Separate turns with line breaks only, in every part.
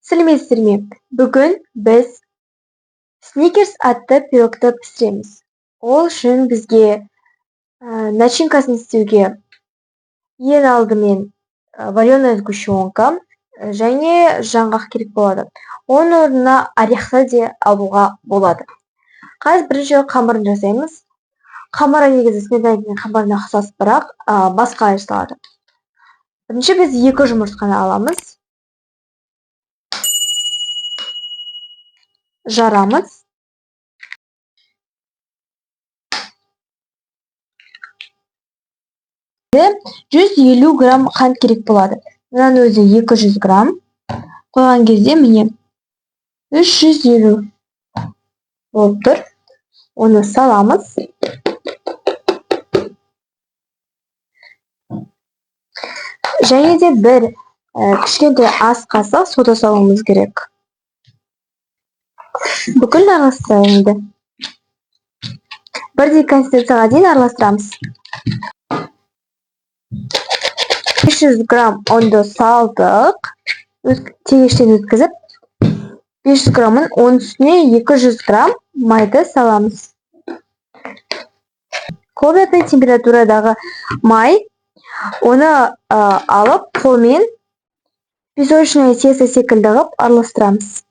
Сәлеметсіздер ме? Бүгін біз сникерс атты пирогты пісіреміз. Ол үшін бізге начинкасын істеуге ең алдымен вареная сгущенка және жаңғақ керек болады. Оның орнына орехты де алуға болады. Қазір бірінші қамырын жасаймыз. Қамыры негізі сметананың қамырына ұқсас, бірақ басқа жасалады. Бірінші біз 2 жұмыртқаны аламыз. Жарамыз. Де 150 грамм қант керек болады. Мынаның өзі 200 грамм. Қойған кезде міне 350 болып тұр. Оны саламыз. Және де бір кішкентай ас қасық сода салуымыз керек. Бүкіл араластырайынды. Бірдей консистенцияға дейін араластырамыз. 500 грамм ұнды салдық. Тегештен өткізіп, 500 граммын оның үстіне 200 грамм майды саламыз. Комнатный температурадағы май. Оны алып, қолмен песочное тесто секілді қылып араластырамыз.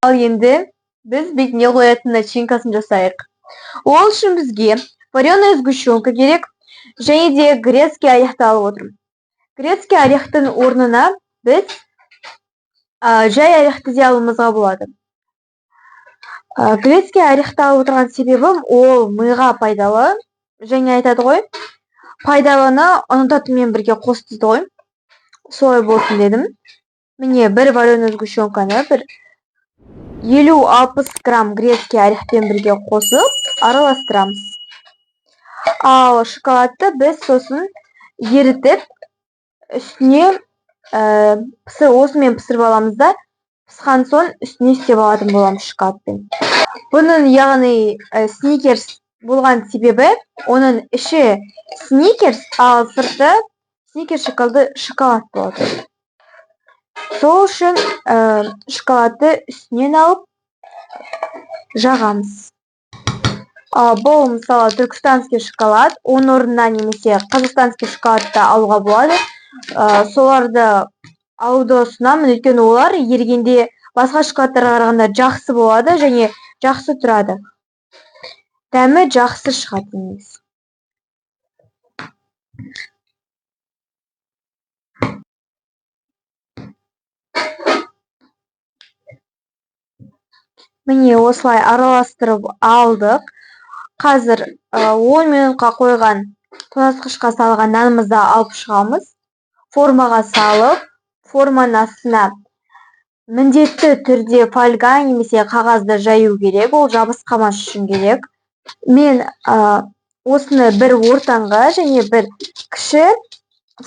Ал енді біз бетіне қоятын начинкасын жасайық. Ол үшін бізге вареная сгущенка керек, және де грецкий орехты алып отырмын. Грецкий орехтың орнына біз жай орехты де алуымызға болады. Грецкий орехті алып отырған себебім ол миға пайдалы, және айтады ғой, пайдалыны ұнтатымен бірге қосты ғой. Солай болсын дедім. Міне бір вареная сгущенканы 50-60 грамм грецкий орехпен бірге қосып араластырамыз. Ал шоколадты біз сосын ерітіп, үстіне осымен пісіріп аламыз да, пісқан соң үстіне істеп алатын боламыз шоколадпен. Бұның яғни сникерс болған себебі, оның іші сникерс, ал сырты сникерс шоколады шоколад болады. Сол үшін шоколадты үстінен алып жағамыз. Бұл мысалы түркістанский шоколад, оның орнына немесе қазақстанский шоколадты алуға болады. Соларды алуды ұсынамын, өйткені олар ерігенде басқа шоколадтарға қарағанда жақсы болады және жақсы тұрады. Дәмі жақсы шығады емес. Міне осылай араластырып алдық. Қазір 10 минутқа қойған тоңазытқышқа салған нанымызды алып шығамыз. Формаға салып, форманың астына міндетті түрде фольга немесе қағазды жаю керек. Ол жабысқамас үшін керек. Мен осыны бір ортаңға және бір кіші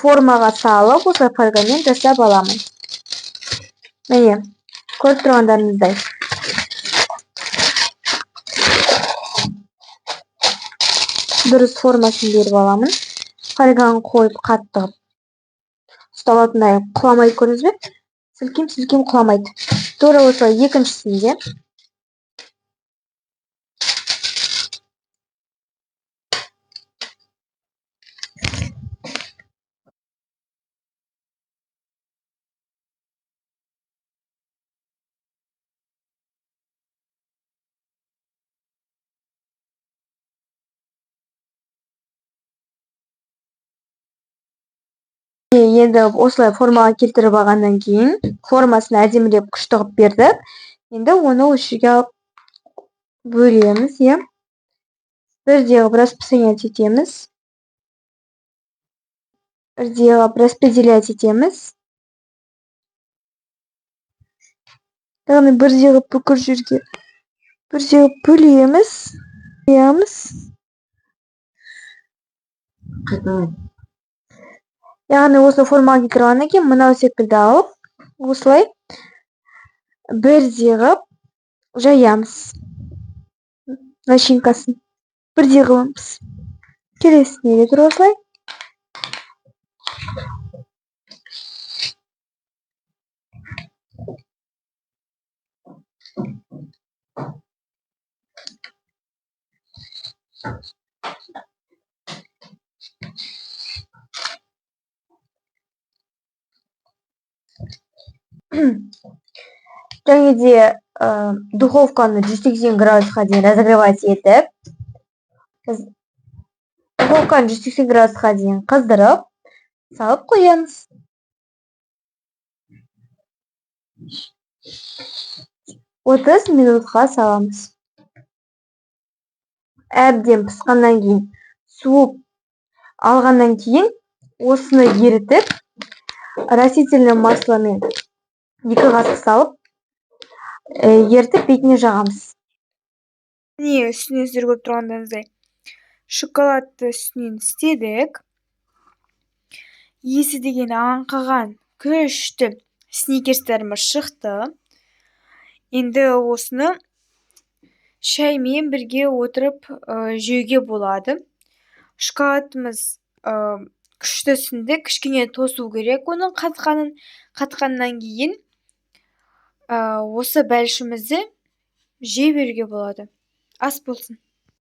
формаға салып, осы фольгамен жасап аламын. Міне, көріп тұрғандарыңыздай. Дұрыс формасын беріп аламын. Фольганы қойып қатты ұстап алатындай құламайды, көрдіңіз бе? Сілкем құламайды. Тура осылай екіншісінде. Енді осылай формаға келтіріп алғаннан кейін, формасын әдемілеп күшті қылып бердік. Енді оны үшіге алып бөлеміз, е. Бірдегі распределять етеміз. Бірдегі распределять етеміз. Яғни бірдегі бүкіл жерге бірдегі бөлеміз. яғни осы формаға келтіргеннен кейін мынау секілді алып осылай бірдей қылып жаямыз начинкасын бірдей қыламыз. Келесісіне де тұр осылай. және де духовканы 180 градусқа дейін разогревать етіп, духовканы 180 градусқа дейін қыздырып, салып қоямыз. 30 минутқа саламыз. Әбден пісқаннан кейін, суып алғаннан кейін, осыны ерітіп, растительный масломен 2 қасық салып, ерітіп бетіне жағамыз.
Міне үстіне сіздер көріп тұрғандарыңыздай шоколадты үстінен істедік. Есі деген аңқыған күшті сникерстеріміз шықты. Енді осыны шаймен бірге отырып жеуге болады. Шоколадымыз күшті сіңді, кішкене тосу керек оның қатқанын. Қатқаннан кейін осы бәлішімізді жей беруге болады. Ас болсын.